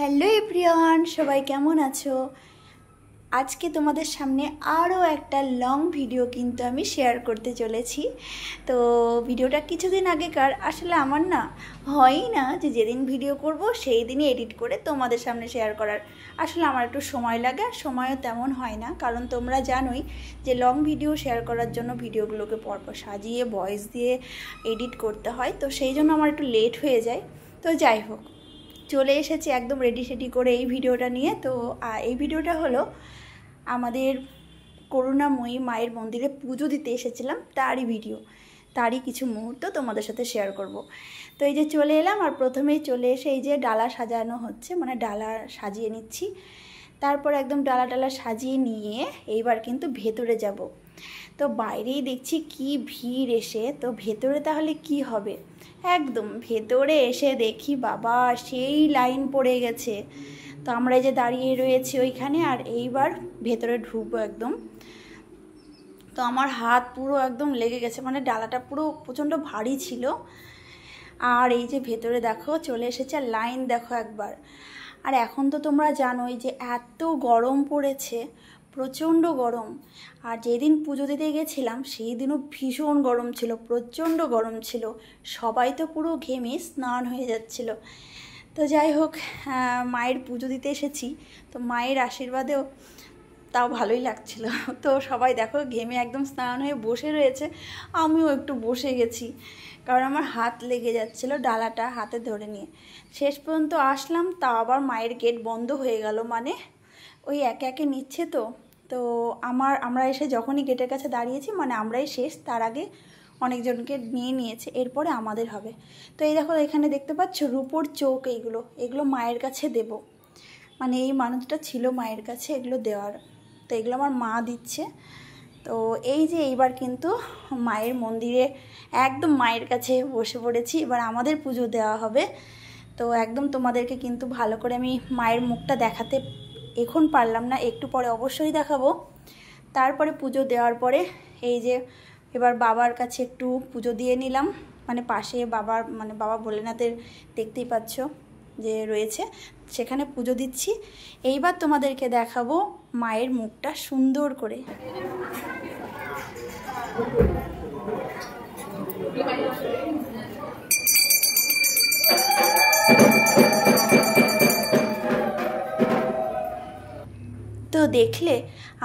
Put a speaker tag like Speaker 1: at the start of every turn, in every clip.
Speaker 1: Hello everyone, সবাই কেমন আছো? আজকে তোমাদের সামনে আরও একটা লং ভিডিও কিন্তু আমি শেয়ার করতে চলেছি। তো ভিডিওটা কিছুদিন আগেকার, আসলে আমার না হয়ই না যে যেদিন ভিডিও করব সেই দিনই এডিট করে তোমাদের সামনে শেয়ার করার। আসলে আমার একটু সময় লাগে, আর সময়ও তেমন হয় না, কারণ তোমরা জানোই যে লং ভিডিও শেয়ার করার জন্য ভিডিওগুলোকে পরপর সাজিয়ে ভয়েস দিয়ে এডিট করতে হয়, তো সেই জন্য আমার একটু লেট হয়ে যায়। তো যাই হোক, চলে এসেছি একদম রেডি সেডি করে এই ভিডিওটা নিয়ে। তো এই ভিডিওটা হলো আমাদের করুণাময়ী মায়ের মন্দিরে পুজো দিতে এসেছিলাম, তারই ভিডিও, তারই কিছু মুহূর্ত তোমাদের সাথে শেয়ার করব। তো এই যে চলে এলাম, আর প্রথমেই চলে এসে এই যে ডালা সাজানো হচ্ছে, মানে ডালা সাজিয়ে নিচ্ছি। তারপর একদম ডালা সাজিয়ে নিয়ে এইবার কিন্তু ভেতরে যাব। তো বাইরেই দেখছি কি ভিড় এসে, তো ভেতরে তাহলে কি হবে। একদম ভেতরে এসে দেখি বাবা সেই লাইন পড়ে গেছে। তো আমরা এই যে দাঁড়িয়ে রয়েছি ওইখানে, আর এইবার ভেতরে ঢুকবো একদম। তো আমার হাত পুরো একদম লেগে গেছে, মানে ডালাটা পুরো প্রচণ্ড ভারী ছিল। আর এই যে ভেতরে দেখো চলে এসেছে, লাইন দেখো একবার। আর এখন তো তোমরা জানোই যে এত গরম পড়েছে, প্রচণ্ড গরম। আর যেদিন পুজো দিতে গেছিলাম সেই দিনও ভীষণ গরম ছিল, প্রচণ্ড গরম ছিল। সবাই তো পুরো ঘেমে স্নান হয়ে যাচ্ছিল। তো যাই হোক, মায়ের পুজো দিতে এসেছি, তো মায়ের আশীর্বাদেও তাও ভালোই লাগছিল। তো সবাই দেখো ঘেমে একদম স্নান হয়ে বসে রয়েছে, আমিও একটু বসে গেছি, কারণ আমার হাত লেগে যাচ্ছিলো ডালাটা হাতে ধরে নিয়ে। শেষ পর্যন্ত আসলাম, তা আবার মায়ের গেট বন্ধ হয়ে গেল, মানে ওই একে একে নিচ্ছে। তো তো আমরা এসে যখনই গেটের কাছে দাঁড়িয়েছি, মানে আমরাই শেষ, তার আগে অনেকজনকে নিয়ে নিয়েছে, এরপরে আমাদের হবে। তো এই দেখো এখানে দেখতে পাচ্ছ রূপোর চোখ, এগুলো মায়ের কাছে দেব, মানে এই মানুষটা ছিল মায়ের কাছে এগুলো দেওয়ার। তো এগুলো আমার মা দিচ্ছে। তো এই যে এইবার কিন্তু মায়ের মন্দিরে একদম মায়ের কাছে বসে পড়েছি, এবার আমাদের পুজো দেওয়া হবে। তো একদম তোমাদেরকে কিন্তু ভালো করে আমি মায়ের মুখটা দেখাতে এখন পারলাম না, একটু পরে অবশ্যই দেখাবো। তারপরে পুজো দেওয়ার পরে এই যে এবার বাবার কাছে একটু পুজো দিয়ে নিলাম, মানে পাশে বাবা ভোলেনাথের দেখতেই পাচ্ছ যে রয়েছে, সেখানে পুজো দিচ্ছি। এইবার তোমাদেরকে দেখাবো মায়ের মুখটা সুন্দর করে। তো দেখলে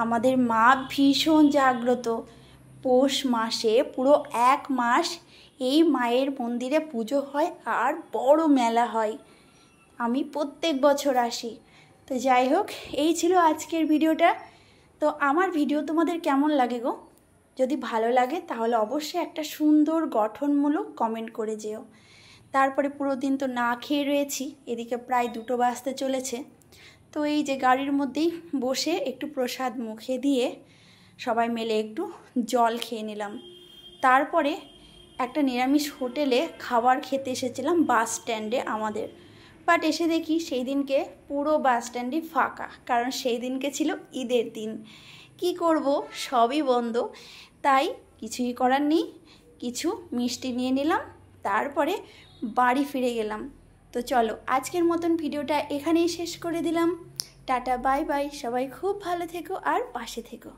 Speaker 1: আমাদের মা ভীষণ জাগ্রত। পৌষ মাসে পুরো 1 মাস এই মায়ের মন্দিরে পুজো হয়, আর বড় মেলা হয়। আমি প্রত্যেক বছর আসি। তো যাই হোক, এই ছিল আজকের ভিডিওটা। তো আমার ভিডিও তোমাদের কেমন লাগে গো? যদি ভালো লাগে তাহলে অবশ্যই একটা সুন্দর গঠনমূলক কমেন্ট করে যেও। তারপরে পুরো দিন তো না খেয়ে রয়েছি, এদিকে প্রায় 2টো বাজতে চলেছে। তো এই যে গাড়ির মধ্যেই বসে একটু প্রসাদ মুখে দিয়ে সবাই মিলে একটু জল খেয়ে নিলাম। তারপরে একটা নিরামিষ হোটেলে খাবার খেতে এসেছিলাম বাস স্ট্যান্ডে আমাদের, বাট এসে দেখি সেই দিনকে পুরো বাস স্ট্যান্ডই ফাঁকা, কারণ সেই দিনকে ছিল ঈদের দিন। কি করব, সবই বন্ধ, তাই কিছুই করার নেই, কিছু মিষ্টি নিয়ে নিলাম, তারপরে বাড়ি ফিরে গেলাম। তো চলো আজকের মতন ভিডিওটা এখানেই শেষ করে দিলাম। টাটা বাই বাই, সবাই খুব ভালো থেকো আর পাশে থেকো।